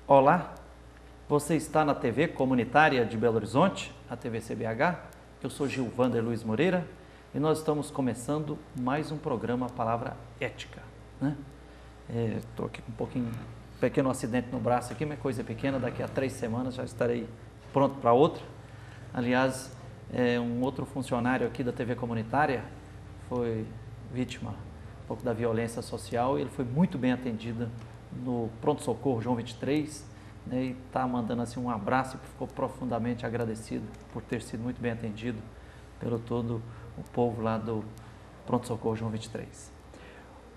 Olá, você está na TV Comunitária de Belo Horizonte, a TV CBH. Eu sou Gilvander Luiz Moreira e nós estamos começando mais um programa Palavra Ética. Estou aqui com um pequeno acidente no braço aqui, mas coisa pequena, daqui a 3 semanas já estarei pronto para outra. Aliás, um outro funcionário aqui da TV Comunitária foi vítima um pouco da violência social e ele foi muito bem atendido no pronto-socorro João 23, né, e está mandando assim um abraço e ficou profundamente agradecido por ter sido muito bem atendido pelo todo o povo lá do pronto-socorro João 23.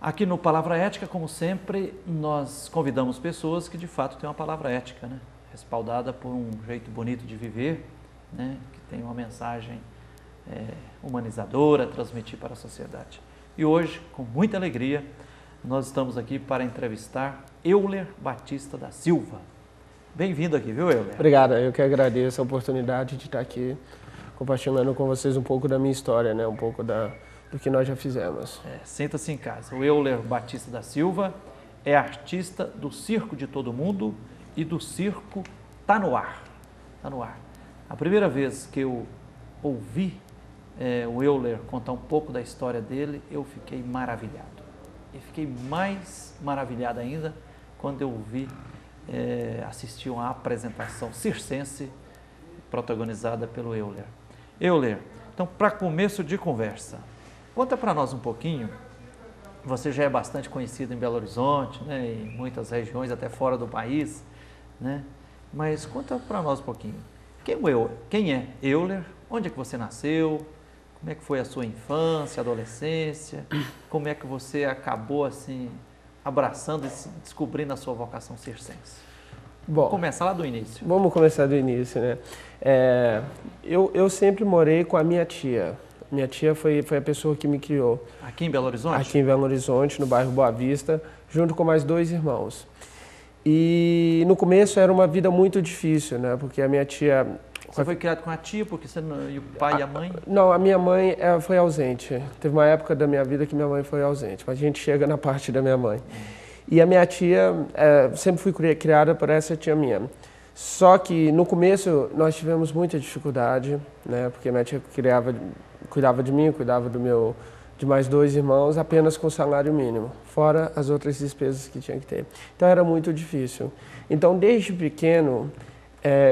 Aqui no Palavra Ética, como sempre, nós convidamos pessoas que de fato têm uma palavra ética, né, respaldada por um jeito bonito de viver, né, que tem uma mensagem humanizadora a transmitir para a sociedade. E hoje, com muita alegria, nós estamos aqui para entrevistar Euler Batista da Silva. Bem-vindo aqui, viu, Euler? Obrigado, eu que agradeço a oportunidade de estar aqui compartilhando com vocês um pouco da minha história, né? Um pouco do que nós já fizemos. Sinta-se em casa. O Euler Batista da Silva é artista do Circo de Todo Mundo e do Circo Tá No Ar. Tá no ar. A primeira vez que eu ouvi o Euler contar um pouco da história dele, eu fiquei maravilhado. E fiquei mais maravilhado ainda quando eu assisti uma apresentação circense protagonizada pelo Euler. Euler, então, para começo de conversa, conta para nós um pouquinho. Você já é bastante conhecido em Belo Horizonte, né, em muitas regiões, até fora do país, né? Mas conta para nós um pouquinho. Quem é Euler? Onde é que você nasceu? Como é que foi a sua infância, adolescência? Como é que você acabou assim abraçando e descobrindo a sua vocação circense? Bom, vamos começar lá do início. Vamos começar do início, né? Eu sempre morei com a minha tia. Minha tia foi a pessoa que me criou. Aqui em Belo Horizonte? Aqui em Belo Horizonte, no bairro Boa Vista, junto com mais 2 irmãos. E no começo era uma vida muito difícil, né? Porque a minha tia... Você foi criado com a tia, porque você não, e o pai e a mãe? Não, a minha mãe foi ausente. Teve uma época da minha vida que minha mãe foi ausente, mas a gente chega na parte da minha mãe. E a minha tia, sempre fui criada por essa tia minha. Só que no começo nós tivemos muita dificuldade, né? Porque minha tia cuidava de mim, cuidava de mais 2 irmãos, apenas com salário mínimo, fora as outras despesas que tinha que ter. Então era muito difícil. Então desde pequeno,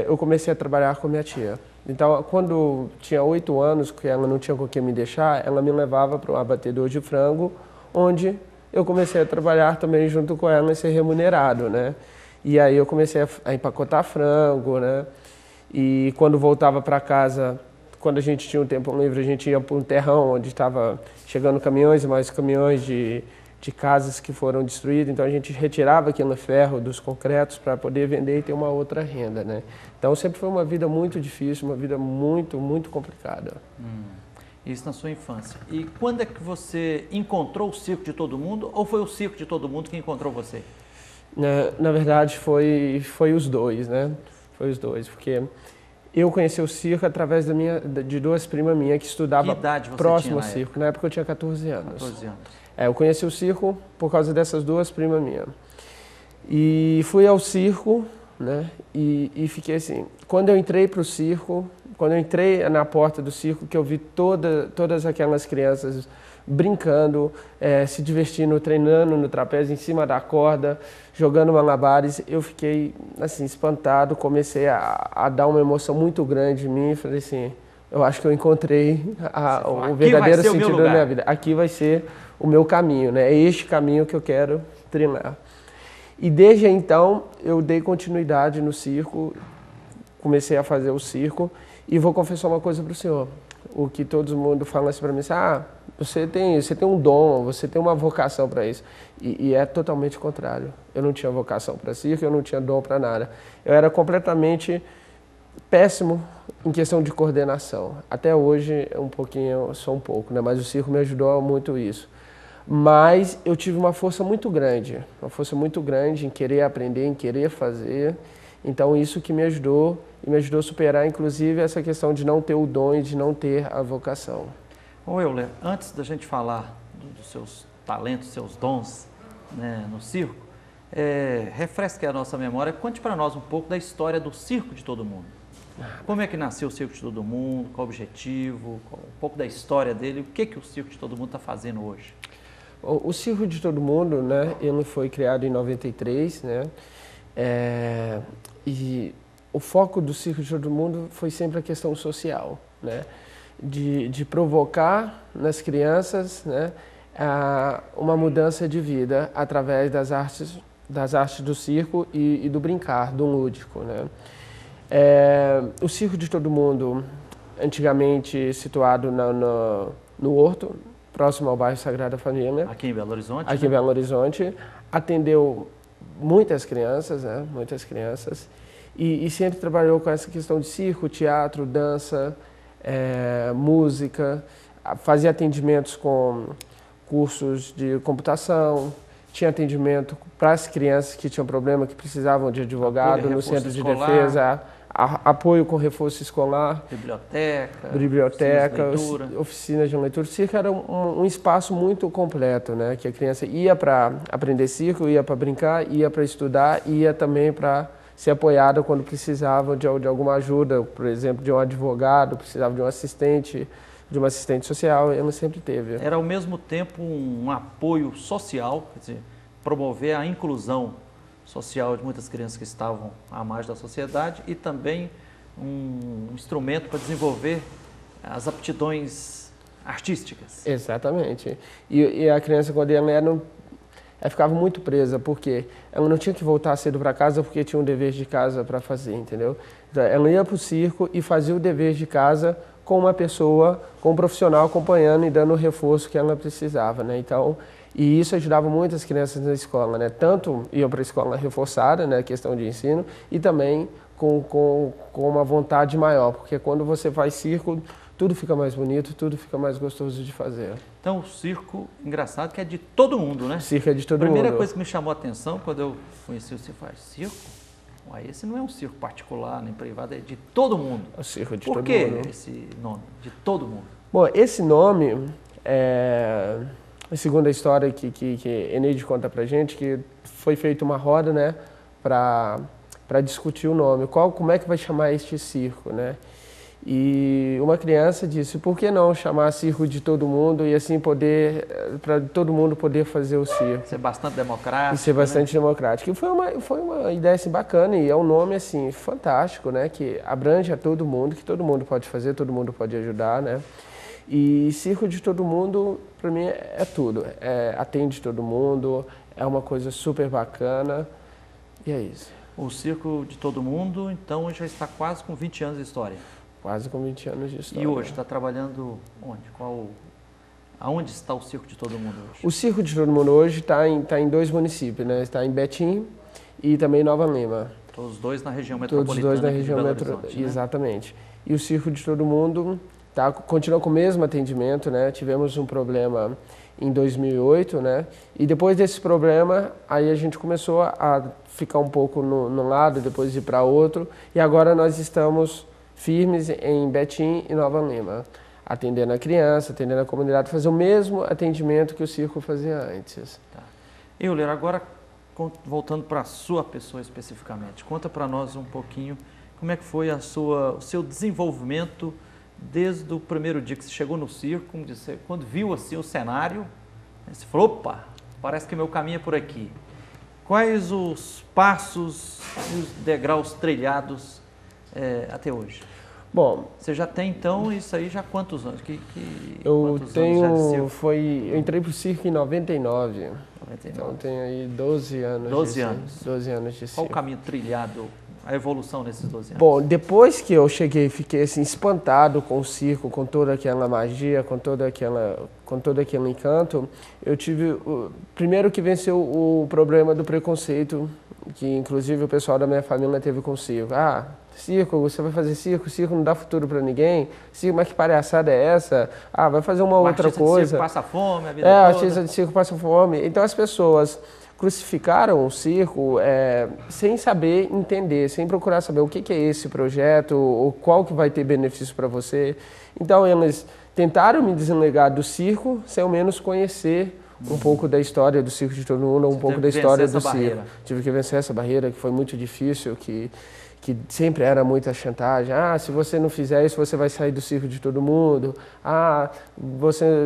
eu comecei a trabalhar com minha tia. Então, quando tinha 8 anos, que ela não tinha com quem me deixar, ela me levava para um abatedor de frango, onde eu comecei a trabalhar também junto com ela e ser remunerado, né? E aí eu comecei a empacotar frango, né? E quando voltava para casa, quando a gente tinha um tempo livre, a gente ia para um terrão onde estava chegando caminhões e mais caminhões de casas que foram destruídas, então a gente retirava aquele ferro dos concretos para poder vender e ter uma outra renda, né? Então sempre foi uma vida muito difícil, uma vida muito, muito complicada. Isso na sua infância. E quando é que você encontrou o Circo de Todo Mundo ou foi o Circo de Todo Mundo que encontrou você? Na verdade foi os dois, né? Foi os dois, porque eu conheci o circo através de 2 primas minhas que estudavam próximo ao circo. Na época eu tinha 14 anos. 14 anos. Eu conheci o circo por causa dessas 2 primas minhas. E fui ao circo, né? E fiquei assim. Quando eu entrei para o circo, quando eu entrei na porta do circo, que eu vi todas aquelas crianças brincando, se divertindo, treinando no trapézio, em cima da corda, jogando malabares, eu fiquei assim espantado, comecei a dar uma emoção muito grande em mim, falei assim, eu acho que eu encontrei o verdadeiro sentido da minha vida. Aqui vai ser o meu caminho, né? É este caminho que eu quero trilhar. E desde então eu dei continuidade no circo, comecei a fazer o circo e vou confessar uma coisa para o senhor. O que todo mundo fala assim para mim, você tem um dom, você tem uma vocação para isso. E é totalmente contrário. Eu não tinha vocação para circo, eu não tinha dom para nada. Eu era completamente péssimo em questão de coordenação. Até hoje, sou um pouco, né? Mas o circo me ajudou muito isso. Mas eu tive uma força muito grande em querer aprender, em querer fazer. Então isso que me ajudou, e me ajudou a superar, inclusive, essa questão de não ter o dom e de não ter a vocação. Ô Euler, antes da gente falar dos seus talentos, seus dons, né, no circo, refresque a nossa memória, conte para nós um pouco da história do Circo de Todo Mundo. Como é que nasceu o Circo de Todo Mundo, qual o objetivo, um pouco da história dele, o que o Circo de Todo Mundo está fazendo hoje? O Circo de Todo Mundo, né, ele foi criado em 93, né, e o foco do Circo de Todo Mundo foi sempre a questão social, né, de provocar nas crianças, né, uma mudança de vida através das artes do circo e do brincar, do lúdico, né. O Circo de Todo Mundo, antigamente situado no Horto, próximo ao bairro Sagrada Família. Aqui em Belo Horizonte? Aqui em Belo Horizonte. Atendeu muitas crianças, né? Muitas crianças. E sempre trabalhou com essa questão de circo, teatro, dança, música. Fazia atendimentos com cursos de computação. Tinha atendimento para as crianças que tinham problema, que precisavam de advogado no centro de defesa. Apoio com reforço escolar, biblioteca, oficinas de leitura. O circo era um espaço muito completo, né? Que a criança ia para aprender circo, ia para brincar, ia para estudar, ia também para ser apoiada quando precisava de alguma ajuda, por exemplo, de um advogado, precisava de um assistente, de uma assistente social, ela sempre teve. Era ao mesmo tempo um apoio social, quer dizer, promover a inclusão social de muitas crianças que estavam à margem da sociedade e também um instrumento para desenvolver as aptidões artísticas. Exatamente. E a criança, quando ela ficava muito presa, porque ela não tinha que voltar cedo para casa porque tinha um dever de casa para fazer, entendeu? Então, ela ia para o circo e fazia o dever de casa com uma pessoa, com um profissional acompanhando e dando o reforço que ela precisava, né? Então, e isso ajudava muitas crianças na escola, né? Tanto iam para a escola reforçada, né, questão de ensino, e também com uma vontade maior, porque quando você faz circo, tudo fica mais bonito, tudo fica mais gostoso de fazer. Então, o circo, engraçado, que é de todo mundo, né? O circo é de todo mundo. A primeira coisa que me chamou a atenção quando eu conheci o circo, circo? Uai, esse não é um circo particular, nem privado, é de todo mundo. O circo de todo mundo. Por que esse nome, de todo mundo? Bom, esse nome segundo a história que Eneide conta pra gente, que foi feita uma roda, né, para discutir o nome, como é que vai chamar este circo, né? E uma criança disse, por que não chamar Circo de Todo Mundo e assim para todo mundo poder fazer o circo. Ser bastante democrático. E ser bastante democrático. E foi uma ideia assim bacana e é um nome assim fantástico, né, que abrange a todo mundo, que todo mundo pode fazer, todo mundo pode ajudar, né? E Circo de Todo Mundo, para mim, é tudo. Atende todo mundo, é uma coisa super bacana e é isso. O Circo de Todo Mundo, então, já está quase com 20 anos de história. Quase com 20 anos de história. E hoje, está trabalhando onde? Aonde está o Circo de Todo Mundo hoje? O Circo de Todo Mundo hoje está em 2 municípios, né? Está em Betim e também em Nova Lima. Todos os dois na região metropolitana. Todos os dois na região metropolitana, né? Exatamente. E o Circo de Todo Mundo continua com o mesmo atendimento, né? Tivemos um problema em 2008, né? E depois desse problema, aí a gente começou a ficar um pouco no lado, depois ir para outro. E agora nós estamos firmes em Betim e Nova Lima, atendendo a criança, atendendo a comunidade, fazer o mesmo atendimento que o circo fazia antes. Tá. Euler, agora voltando para a sua pessoa especificamente, conta para nós um pouquinho como é que foi o seu desenvolvimento desde o primeiro dia que você chegou no circo, quando viu assim o cenário, você falou, opa, parece que meu caminho é por aqui. Quais os passos e os degraus trilhados até hoje? Bom, você já tem então isso aí já há quantos anos? Eu entrei para o circo em 99. Então tenho aí 12 anos. 12 anos. 12 anos de circo. Qual o caminho trilhado, a evolução nesses 12 anos? Bom, depois que eu cheguei, fiquei assim espantado com o circo, com toda aquela magia, com todo aquele encanto. Eu tive primeiro que venceu o problema do preconceito, que inclusive o pessoal da minha família teve com o circo. Circo, você vai fazer circo não dá futuro para ninguém. Circo, mas que palhaçada é essa? Vai fazer uma outra coisa. O artista de circo passa fome a vida toda. Artista de circo passa fome. Então as pessoas crucificaram o circo sem saber entender, sem procurar saber o que é esse projeto, ou qual que vai ter benefício para você. Então eles tentaram me desligar do circo sem ao menos conhecer um pouco da história do Circo de Todo Mundo, um pouco da história do circo. Tive que vencer essa barreira, que foi muito difícil, que sempre era muita chantagem. Ah, se você não fizer isso, você vai sair do Circo de Todo Mundo. Ah,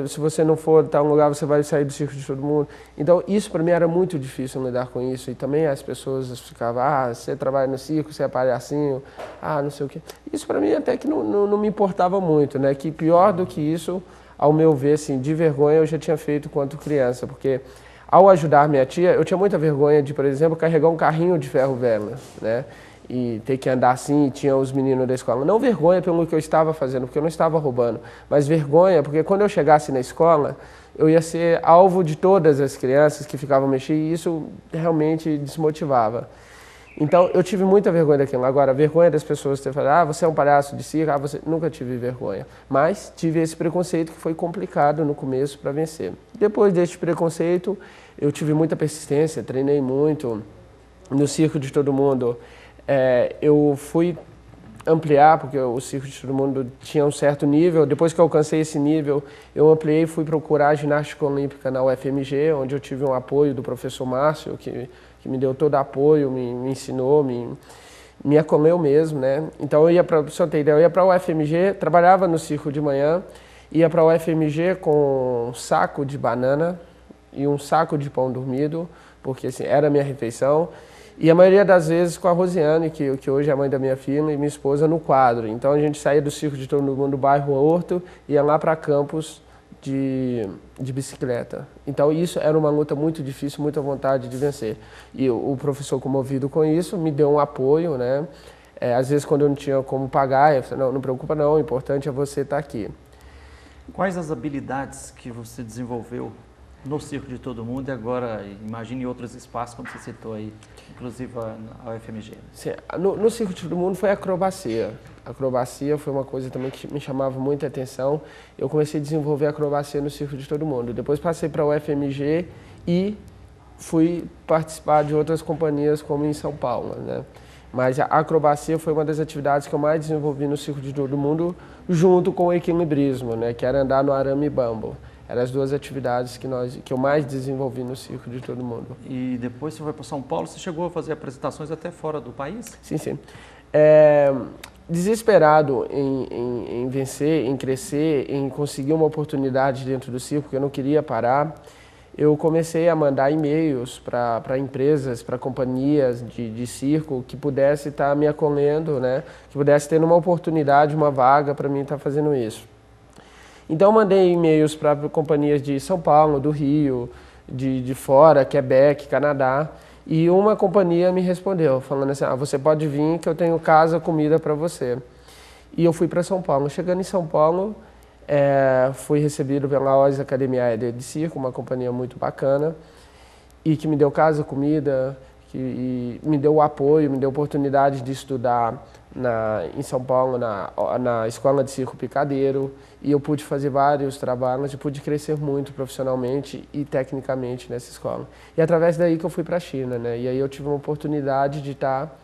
se você não for tal lugar, você vai sair do Circo de Todo Mundo. Então, isso para mim era muito difícil lidar com isso. E também as pessoas ficavam, você trabalha no circo, você é palhacinho, não sei o quê. Isso para mim até que não me importava muito, né? Que pior do que isso, ao meu ver, assim, de vergonha, eu já tinha feito quando criança. Porque ao ajudar minha tia, eu tinha muita vergonha de, por exemplo, carregar um carrinho de ferro-velha, né? E ter que andar assim, e tinha os meninos da escola. Não vergonha pelo que eu estava fazendo, porque eu não estava roubando, mas vergonha porque quando eu chegasse na escola, eu ia ser alvo de todas as crianças que ficavam mexendo, e isso realmente desmotivava. Então, eu tive muita vergonha daquilo. Agora, a vergonha das pessoas ter falado, você é um palhaço de circo, você... Nunca tive vergonha. Mas tive esse preconceito que foi complicado no começo para vencer. Depois deste preconceito, eu tive muita persistência, treinei muito no Circo de Todo Mundo. Eu fui ampliar, porque o Circo de Todo Mundo tinha um certo nível. Depois que eu alcancei esse nível, eu ampliei e fui procurar ginástica olímpica na UFMG, onde eu tive um apoio do professor Márcio, que me deu todo apoio, me ensinou, me acolheu mesmo, né? Então eu ia para a UFMG, trabalhava no circo de manhã, ia para a UFMG com um saco de banana e um saco de pão dormido, porque assim, era a minha refeição. E a maioria das vezes com a Rosiane, que hoje é a mãe da minha filha, e minha esposa no quadro. Então a gente saía do Circo de Todo Mundo do bairro Horto e ia lá para Campos de bicicleta. Então isso era uma luta muito difícil, muita vontade de vencer. E o professor, comovido com isso, me deu um apoio, né? Às vezes quando eu não tinha como pagar, eu falei, não preocupa não, o importante é você estar aqui. Quais as habilidades que você desenvolveu no Circo de Todo Mundo e agora, imagine outros espaços, como você citou aí, inclusive a UFMG? Sim, no Circo de Todo Mundo foi a acrobacia. A acrobacia foi uma coisa também que me chamava muita atenção. Eu comecei a desenvolver a acrobacia no Circo de Todo Mundo. Depois passei para a UFMG e fui participar de outras companhias, como em São Paulo, né? Mas a acrobacia foi uma das atividades que eu mais desenvolvi no Circo de Todo Mundo, junto com o equilibrismo, né? Que era andar no arame bambo. Eram as duas atividades que eu mais desenvolvi no Circo de Todo Mundo. E depois você foi para São Paulo, você chegou a fazer apresentações até fora do país? Sim, sim. Desesperado em vencer, em crescer, em conseguir uma oportunidade dentro do circo, porque eu não queria parar, eu comecei a mandar e-mails para empresas, para companhias de circo que pudesse estar me acolhendo, né? Que pudesse ter uma oportunidade, uma vaga para mim estar fazendo isso. Então, eu mandei e-mails para companhias de São Paulo, do Rio, de fora, Quebec, Canadá, e uma companhia me respondeu, falando assim, você pode vir que eu tenho casa, comida para você. E eu fui para São Paulo. Chegando em São Paulo, fui recebido pela Oz Academia de Circo, uma companhia muito bacana, e que me deu casa, comida, que me deu o apoio, me deu oportunidade de estudar em São Paulo, na Escola de Circo Picadeiro, e eu pude fazer vários trabalhos e pude crescer muito profissionalmente e tecnicamente nessa escola. E através daí que eu fui para a China, né? E aí eu tive uma oportunidade de estar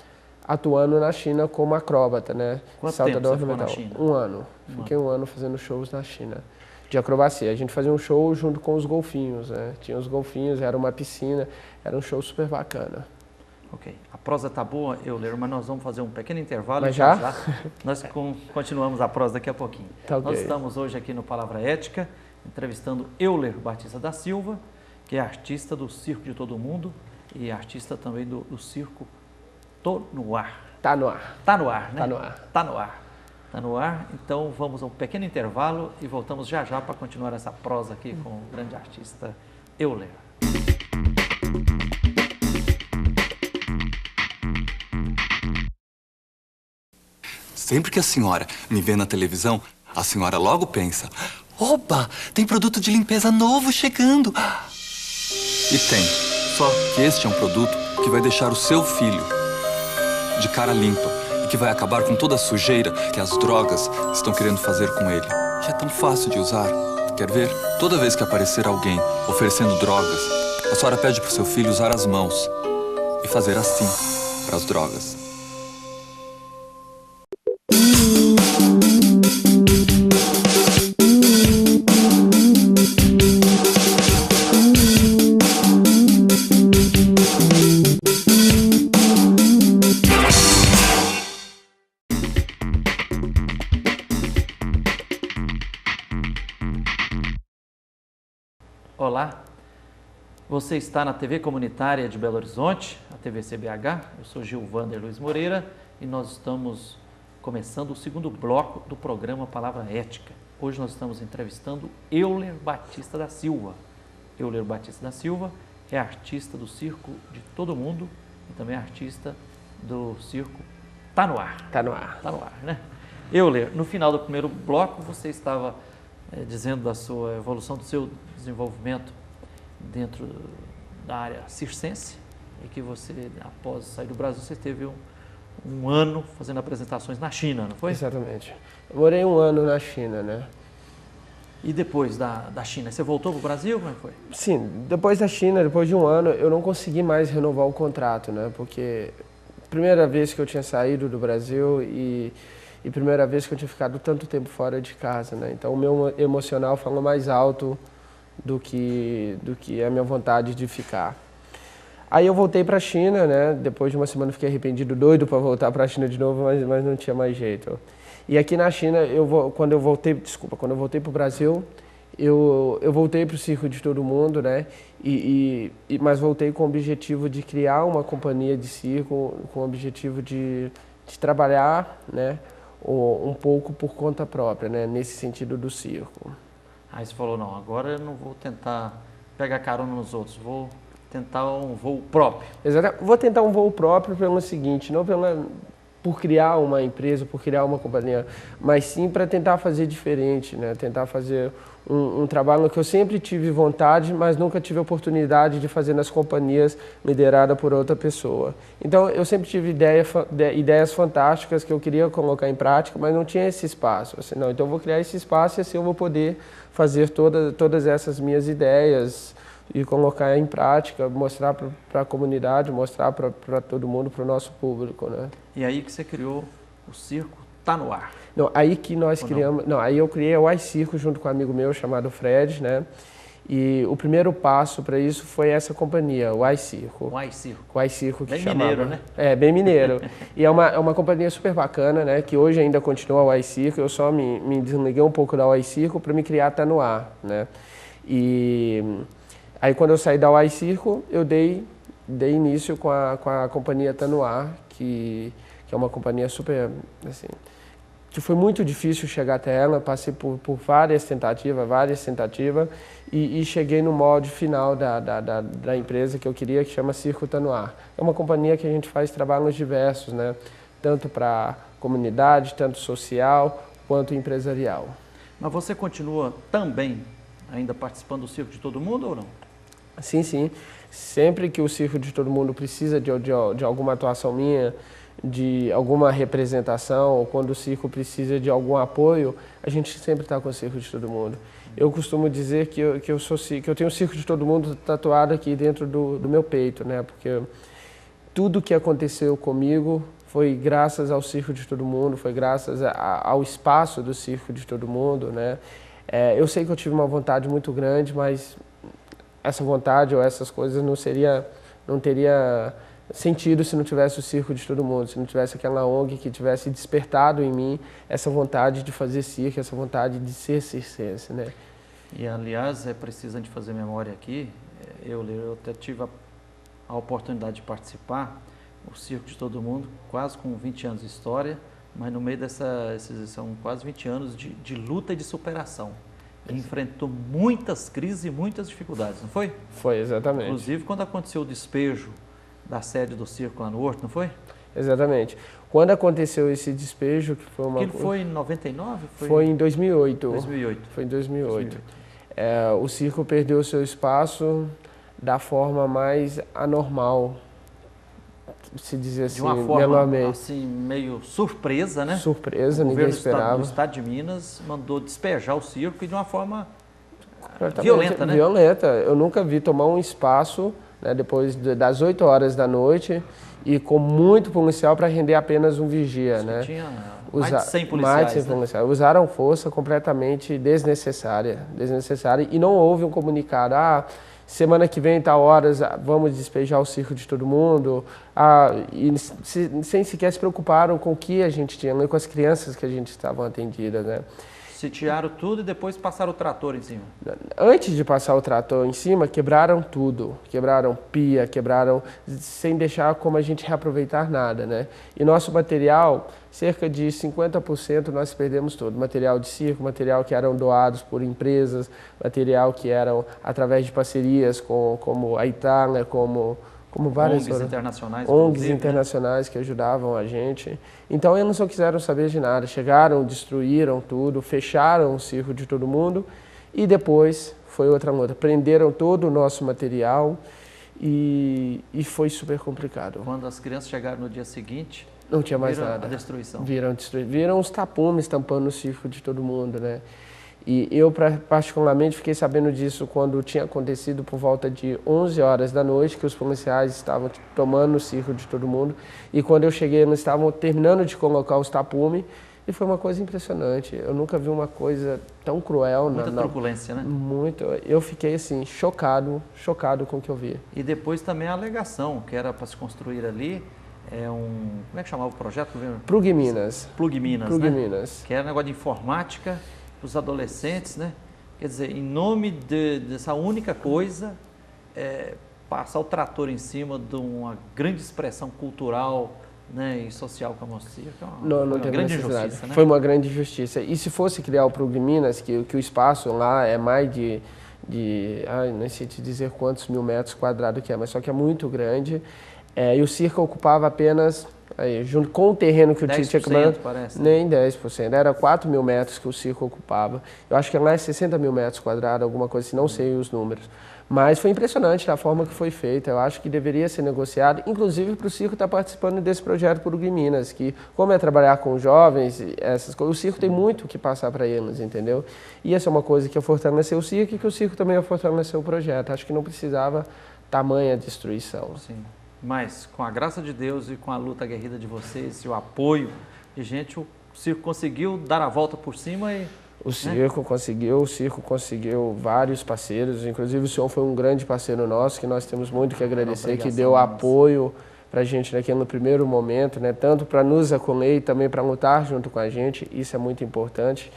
atuando na China como acróbata, né? Quanto tempo você ficou na China? Um ano. Fiquei um ano fazendo shows na China de acrobacia. A gente fazia um show junto com os golfinhos, né? Tinha os golfinhos, era uma piscina, era um show super bacana. Ok. A prosa tá boa, Euler, mas nós vamos fazer um pequeno intervalo. Mas já? Nós continuamos a prosa daqui a pouquinho. Tá okay. Nós estamos hoje aqui no Palavra Ética, entrevistando Euler Batista da Silva, que é artista do Circo de Todo Mundo e artista também do circo Tô no Ar. Tá no ar. Tá no ar, né? Tá no ar. Tá no ar. Tá no ar. Então vamos a um pequeno intervalo e voltamos já para continuar essa prosa aqui com o grande artista Euler. Sempre que a senhora me vê na televisão, a senhora logo pensa, oba, tem produto de limpeza novo chegando. E tem, só que este é um produto que vai deixar o seu filho de cara limpa e que vai acabar com toda a sujeira que as drogas estão querendo fazer com ele. E é tão fácil de usar. Quer ver? Toda vez que aparecer alguém oferecendo drogas, a senhora pede para o seu filho usar as mãos e fazer assim para as drogas. Olá, você está na TV Comunitária de Belo Horizonte, a TV CBH. Eu sou Gilvander Luiz Moreira e nós estamos começando o segundo bloco do programa Palavra Ética. Hoje nós estamos entrevistando Euler Batista da Silva. Euler Batista da Silva é artista do Circo de Todo Mundo e também artista do Circo Tá No Ar. Tá no ar. Tá no ar, né? Euler, no final do primeiro bloco você estava dizendo da sua evolução, do seu desenvolvimento dentro da área circense e que você, após sair do Brasil, você teve um ano fazendo apresentações na China, não foi? Exatamente. Eu morei um ano na China, né? E depois da China, você voltou para o Brasil? Como é que foi? Sim, depois da China, depois de um ano, eu não consegui mais renovar o contrato, né? Porque primeira vez que eu tinha saído do Brasil e primeira vez que eu tinha ficado tanto tempo fora de casa, né? Então o meu emocional falou mais alto do que a minha vontade de ficar. Aí eu voltei para a China, né? Depois de uma semana fiquei arrependido, doido para voltar para a China de novo, mas não tinha mais jeito. E aqui na China, quando eu voltei para o Brasil, eu voltei para o Circo de Todo Mundo, né? Mas voltei com o objetivo de criar uma companhia de circo, com o objetivo de trabalhar, né? Um pouco por conta própria, né? Nesse sentido do circo. Aí você falou, não, agora eu não vou tentar pegar carona nos outros, vou tentar um voo próprio. Exato. Vou tentar um voo próprio pelo seguinte, não por criar uma empresa, por criar uma companhia, mas sim para tentar fazer diferente, né? Tentar fazer um trabalho que eu sempre tive vontade, mas nunca tive oportunidade de fazer nas companhias lideradas por outra pessoa. Então eu sempre tive ideias fantásticas que eu queria colocar em prática, mas não tinha esse espaço. Assim, não, então eu vou criar esse espaço e assim eu vou poder fazer todas essas minhas ideias e colocar em prática, mostrar para a comunidade, mostrar para todo mundo, para o nosso público, né? E aí que você criou o Circo Tá No Ar. Não, aí que nós criamos... Não, aí eu criei o iCirco junto com um amigo meu chamado Fred, né? E o primeiro passo para isso foi essa companhia, o iCirco. O iCirco. O iCirco que bem chamava... mineiro, né? É, bem mineiro. E é uma companhia super bacana, né? Que hoje ainda continua o iCirco. Eu só me desliguei um pouco da iCirco para me criar Tá No Ar, né? E... Aí quando eu saí da iCirco, eu dei início com a companhia Tá No Ar, que é uma companhia super, assim, que foi muito difícil chegar até ela, passei por várias tentativas e cheguei no molde final da empresa que eu queria, que chama Circo Tá No Ar. É uma companhia que a gente faz trabalhos diversos, né? Tanto para comunidade, tanto social, quanto empresarial. Mas você continua também ainda participando do Circo de Todo Mundo ou não? Sim, sim. Sempre que o Circo de Todo Mundo precisa de alguma atuação minha, de alguma representação, ou quando o circo precisa de algum apoio, a gente sempre está com o Circo de Todo Mundo. Eu costumo dizer que eu tenho o Circo de Todo Mundo tatuado aqui dentro do meu peito, né? Porque tudo que aconteceu comigo foi graças ao Circo de Todo Mundo, foi graças ao espaço do Circo de Todo Mundo, né? Eu sei que eu tive uma vontade muito grande, mas essa vontade ou essas coisas não teria sentido se não tivesse o Circo de Todo Mundo, se não tivesse aquela ONG que tivesse despertado em mim essa vontade de fazer circo, essa vontade de ser circense, né? E aliás, é preciso a gente fazer memória aqui, eu até tive a oportunidade de participar, o Circo de Todo Mundo, quase com 20 anos de história, mas no meio são quase 20 anos de luta e de superação. Ele enfrentou muitas crises e muitas dificuldades, não foi? Foi, exatamente. Inclusive quando aconteceu o despejo da sede do circo lá no Horto, não foi? Exatamente. Quando aconteceu esse despejo, que foi uma... Ele foi em 99? Foi em 2008. 2008. Foi em 2008. O circo perdeu seu espaço da forma mais anormal, se dizer assim, de uma forma assim, meio surpresa, né? Surpresa, ninguém esperava. O Estado de Minas mandou despejar o circo e de uma forma violenta, né? Violenta. Eu nunca vi tomar um espaço, né, depois das 8 horas da noite e com muito policial para render apenas um vigia, né? Tinha mais de 100 policiais, mais de 100 policiais. Usaram força completamente desnecessária e não houve um comunicado, semana que vem, tal horas, vamos despejar o circo de todo mundo, e sem sequer se preocuparam com o que a gente tinha, com as crianças que a gente estavam atendidas, né? Sitiaram tudo e depois passaram o trator em cima. Antes de passar o trator em cima, quebraram tudo. Quebraram pia, quebraram sem deixar como a gente reaproveitar nada, né? E nosso material, cerca de 50% nós perdemos todo. Material de circo, material que eram doados por empresas, material que eram através de parcerias como a Itália, como várias ONGs internacionais. ONGs internacionais, né, que ajudavam a gente. Então eles não quiseram saber de nada. Chegaram, destruíram tudo, fecharam o circo de todo mundo e depois foi outra luta. Prenderam todo o nosso material e foi super complicado. Quando as crianças chegaram no dia seguinte, não tinha mais nada. A destruição. Viram os tapumes tampando o circo de todo mundo, né? E eu, particularmente, fiquei sabendo disso quando tinha acontecido por volta de 11 horas da noite, que os policiais estavam tomando o circo de todo mundo. E quando eu cheguei, eles estavam terminando de colocar os tapumes. E foi uma coisa impressionante. Eu nunca vi uma coisa tão cruel. Muita truculência, né? Muito. Eu fiquei, assim, chocado com o que eu vi. E depois também a alegação, que era para se construir ali, como é que chamava o projeto? Plug Minas. Plug Minas, Plug né? Minas. Que era um negócio de informática para os adolescentes, né? Quer dizer, em nome dessa única coisa, passar o trator em cima de uma grande expressão cultural, né, e social como a circo, não uma teve grande necessidade. injustiça, né? Foi uma grande injustiça. E se fosse criar o Plug Minas, que o espaço lá é mais não sei te dizer quantos mil metros quadrados que é, mas só que é muito grande, e o circo ocupava apenas, junto com o terreno que o Tite tinha quebrado, nem 10%, era 4 mil metros que o circo ocupava. Eu acho que lá é 60 mil metros quadrados, alguma coisa assim, não sei os números. Mas foi impressionante a forma que foi feita. Eu acho que deveria ser negociado, inclusive para o circo estar participando desse projeto Plug Minas, que como é trabalhar com jovens, essas coisas, o circo tem muito que passar para eles, entendeu? E essa é uma coisa que ia fortalecer o circo e que o circo também ia fortalecer o projeto. Acho que não precisava tamanha destruição. Sim. Mas com a graça de Deus e com a luta aguerrida de vocês e o apoio de gente, o circo conseguiu dar a volta por cima e... O circo conseguiu vários parceiros, inclusive o senhor foi um grande parceiro nosso, que nós temos muito que agradecer, que deu apoio para a gente naquele primeiro momento, né? Tanto para nos acolher e também para lutar junto com a gente, isso é muito importante.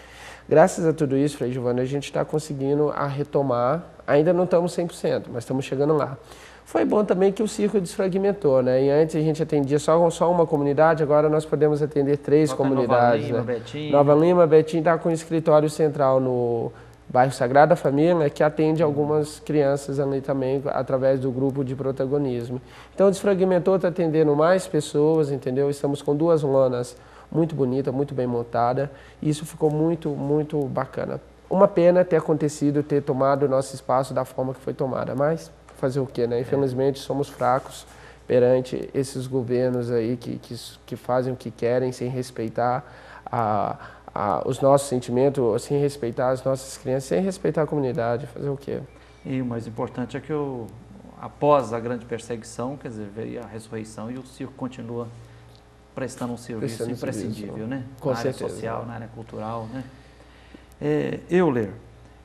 Graças a tudo isso, Frei Giovanni, a gente está conseguindo retomar, ainda não estamos 100%, mas estamos chegando lá. Foi bom também que o circo desfragmentou, né? E antes a gente atendia só uma comunidade, agora nós podemos atender 3 comunidades. Nova Lima, né? Betim. Nova Lima, Betim está com um escritório central no bairro Sagrada Família, que atende algumas crianças ali também, através do grupo de protagonismo. Então desfragmentou, está atendendo mais pessoas, entendeu? Estamos com 2 lonas muito bonitas, muito bem montadas, e isso ficou muito, muito bacana. Uma pena ter acontecido, ter tomado o nosso espaço da forma que foi tomada, mas... fazer o quê, né? Infelizmente somos fracos perante esses governos aí que fazem o que querem sem respeitar os nossos sentimentos, sem respeitar as nossas crianças, sem respeitar a comunidade, fazer o quê? E o mais importante é que após a grande perseguição, quer dizer, veio a ressurreição e o circo continua prestando um serviço imprescindível, né? Com na área certeza. social, na área cultural, né? Euler,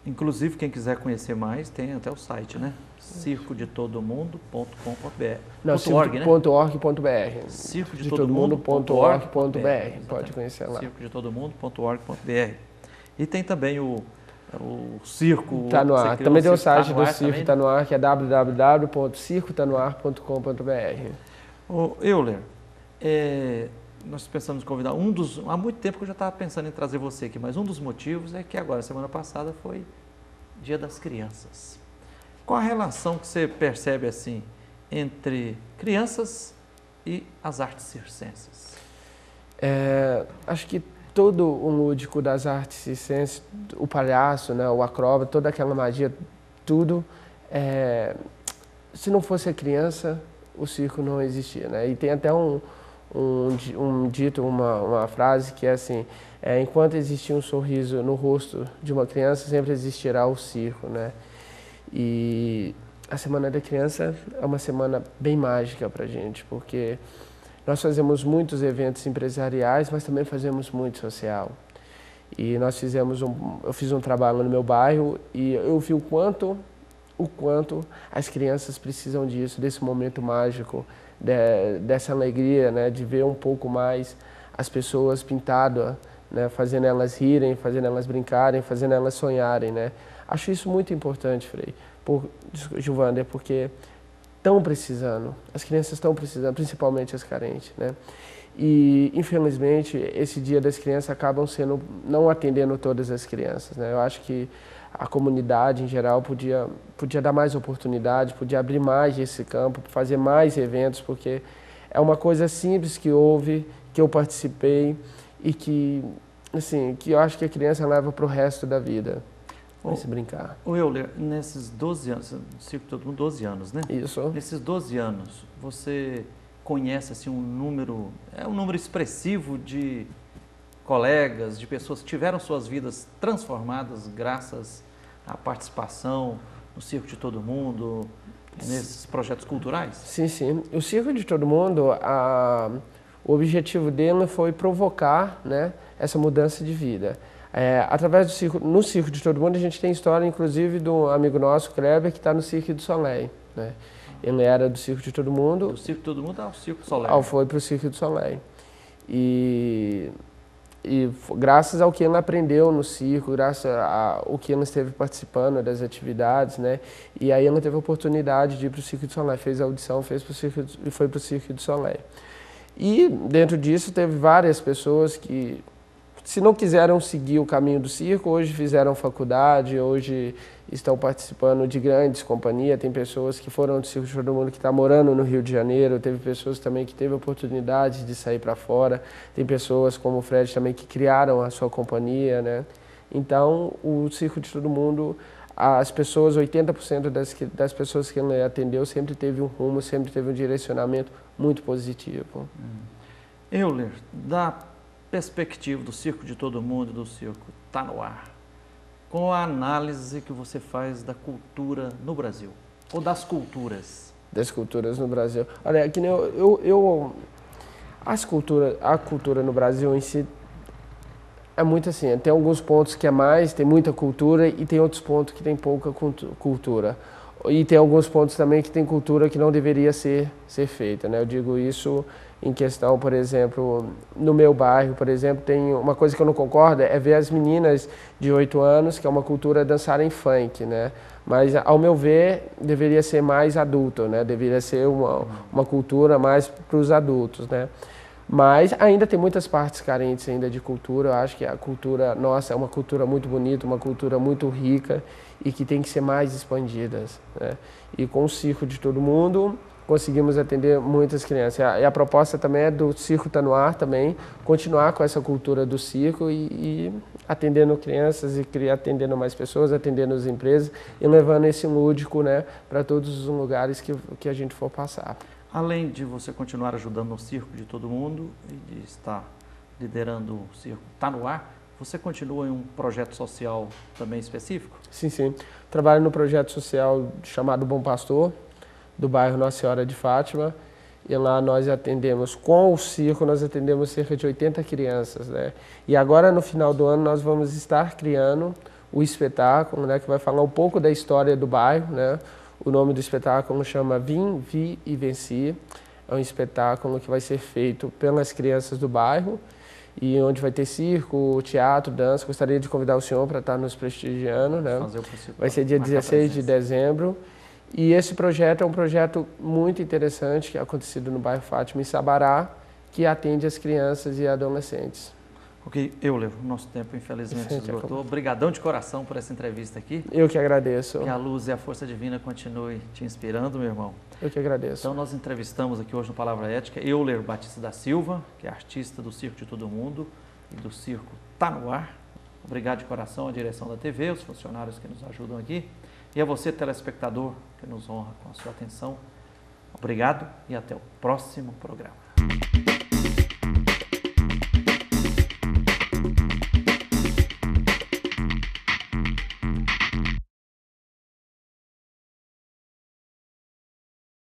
inclusive quem quiser conhecer mais, tem até o site, né? circodetodomundo.com.br. Não, circo.org.br. circodetodomundo.org.br. Pode conhecer lá. circodetodomundo.org.br. E tem também o circo. Está no ar. Também tem o site do Circo Está no Ar, que é www.circotanoar.com.br. Euler, nós pensamos em convidar há muito tempo que eu já estava pensando em trazer você aqui, mas um dos motivos é que agora, semana passada, foi Dia das Crianças. Qual a relação que você percebe assim entre crianças e as artes circenses? Acho que todo o lúdico das artes circenses, o palhaço, né, o acróbata, toda aquela magia, tudo, se não fosse a criança, o circo não existia, né? E tem até um dito, uma frase que é assim, enquanto existir um sorriso no rosto de uma criança, sempre existirá o circo, né? E a Semana da Criança é uma semana bem mágica para a gente, porque nós fazemos muitos eventos empresariais, mas também fazemos muito social. E nós eu fiz um trabalho no meu bairro e eu vi o quanto as crianças precisam disso, desse momento mágico, dessa alegria, né, de ver um pouco mais as pessoas pintadas né? Fazendo elas rirem, fazendo elas brincarem, fazendo elas sonharem, né? Acho isso muito importante, Frei, Gilvander, porque estão precisando, as crianças estão precisando, principalmente as carentes, né? E, infelizmente, esse Dia das Crianças acabam não atendendo todas as crianças, né? Eu acho que a comunidade, em geral, podia dar mais oportunidade, podia abrir mais esse campo, fazer mais eventos, porque é uma coisa simples que houve, que eu participei e que, assim, que eu acho que a criança leva para o resto da vida. Vai se brincar. O Euler, nesses 12 anos, Circo de Todo Mundo, 12 anos, né? Isso. Nesses 12 anos, você conhece assim, um número expressivo de colegas, de pessoas que tiveram suas vidas transformadas graças à participação no Circo de Todo Mundo, nesses projetos culturais? Sim, sim. O Circo de Todo Mundo, o objetivo dele foi provocar, né, essa mudança de vida. Através do circo, no Circo de Todo Mundo a gente tem história, inclusive, do amigo nosso, Kleber, que está no Cirque du Soleil, né? Ele era do Circo de Todo Mundo. Do Circo de Todo Mundo ao Circo du Soleil. Foi para o Cirque du Soleil. E graças ao que ele aprendeu no circo, graças ao que ele esteve participando das atividades, né? E aí ele teve a oportunidade de ir para o Cirque du Soleil, fez a audição, e foi para o Cirque du Soleil. E dentro disso teve várias pessoas que, se não quiseram seguir o caminho do circo, hoje fizeram faculdade, hoje estão participando de grandes companhias. Tem pessoas que foram do Circo de Todo Mundo que estão morando no Rio de Janeiro, teve pessoas também que teve a oportunidade de sair para fora, tem pessoas como o Fred também que criaram a sua companhia, né? Então, o Circo de Todo Mundo, as pessoas, 80% das pessoas que ele atendeu sempre teve um rumo, sempre teve um direcionamento muito positivo. Euler, da perspectiva do Circo de Todo Mundo, do Circo Tá No Ar, qual a análise que você faz da cultura no Brasil? Ou das culturas? Das culturas no Brasil. Olha, que nem a cultura no Brasil em si é muito assim, tem alguns pontos que é mais, tem muita cultura, e tem outros pontos que tem pouca cultura. E tem alguns pontos também que tem cultura que não deveria ser feita, né? Eu digo isso em questão, por exemplo, no meu bairro, por exemplo, tem uma coisa que eu não concordo, é ver as meninas de 8 anos, que é uma cultura, dançarem funk, né? Mas, ao meu ver, deveria ser mais adulto, né? Deveria ser uma cultura mais para os adultos, né? Mas ainda tem muitas partes carentes ainda de cultura. Eu acho que a cultura nossa é uma cultura muito bonita, uma cultura muito rica e que tem que ser mais expandida, né? E com o Circo de Todo Mundo conseguimos atender muitas crianças. E a proposta também é do Circo Tá No Ar também, continuar com essa cultura do circo e atendendo crianças e atendendo mais pessoas, atendendo as empresas e levando esse lúdico, né, para todos os lugares que a gente for passar. Além de você continuar ajudando no Circo de Todo Mundo e de estar liderando o Circo Tá No Ar, você continua em um projeto social também específico? Sim, sim. Trabalho no projeto social chamado Bom Pastor, do bairro Nossa Senhora de Fátima, e lá nós atendemos, com o circo, nós atendemos cerca de 80 crianças, né? E agora, no final do ano, nós vamos estar criando o espetáculo, né, que vai falar um pouco da história do bairro, né? O nome do espetáculo chama Vim, Vi e Venci. É um espetáculo que vai ser feito pelas crianças do bairro, e onde vai ter circo, teatro, dança. Gostaria de convidar o senhor para estar nos prestigiando, né? Vai ser dia 16 de dezembro. E esse projeto é um projeto muito interessante que é acontecido no bairro Fátima e Sabará, que atende as crianças e adolescentes. Ok, Euler, o nosso tempo infelizmente se esgotou. Obrigadão de coração por essa entrevista aqui. Eu que agradeço. Que a luz e a força divina continue te inspirando, meu irmão. Eu que agradeço. Então nós entrevistamos aqui hoje no Palavra Ética Euler Batista da Silva, que é artista do Circo de Todo Mundo e do Circo Tá No Ar. Obrigado de coração à direção da TV, os funcionários que nos ajudam aqui. E a você, telespectador, que nos honra com a sua atenção. Obrigado e até o próximo programa.